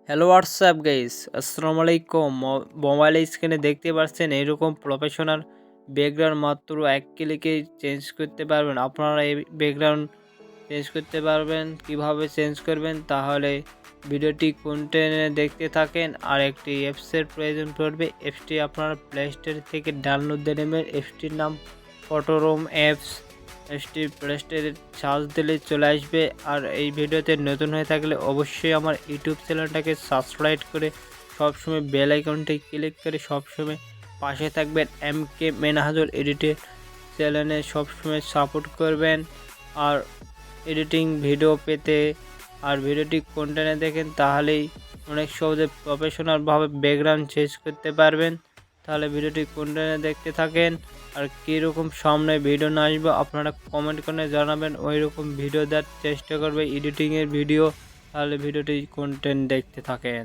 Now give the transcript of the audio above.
Hello WhatsApp guys, আসসালামু আলাইকুম। Mobile স্ক্রিনে দেখতে পাচ্ছেন এরকম প্রফেশনাল ব্যাকগ্রাউন্ড মাত্র এক ক্লিকে চেঞ্জ করতে পারবেন। আপনারা এই ব্যাকগ্রাউন্ড চেঞ্জ করতে পারবেন। কিভাবে চেঞ্জ করবেন তাহলে ভিডিওটি কন্টিনিউ দেখতে থাকেন। আর একটি অ্যাপসের প্রয়োজন পড়বে। অ্যাপসটি আপনারা প্লে স্টোর থেকে ডাউনলোড দিয়ে নেবেন। অ্যাপসটির নাম ফটোরুম অ্যাপস। অ্যাপসটি প্লে স্টোরে সার্চ দিলে চলে আসবে। আর এই ভিডিওতে নতুন হয়ে থাকলে অবশ্যই আমার ইউটিউব চ্যানেলটাকে সাবস্ক্রাইব করে সবসময় বেল আইকনটি ক্লিক করে সবসময় পাশে থাকবেন। MK মেনাহাজুর এডিটের চ্যানেলে সবসময় সাপোর্ট করবেন। আর এডিটিং ভিডিও পেতে আর ভিডিওটি কন্টেন্টে দেখেন তাহলেই অনেক সহজে প্রফেশনালভাবে ব্যাকগ্রাউন্ড চেঞ্জ করতে পারবেন। তাহলে ভিডিওটি কন্টেন্টে দেখতে থাকেন। আর কীরকম সামনে ভিডিও না আসবে আপনারা কমেন্ট করে জানাবেন, ওই রকম ভিডিও দেওয়ার চেষ্টা করবে এডিটিংয়ের ভিডিও। তাহলে ভিডিওটি কন্টেন্ট দেখতে থাকেন।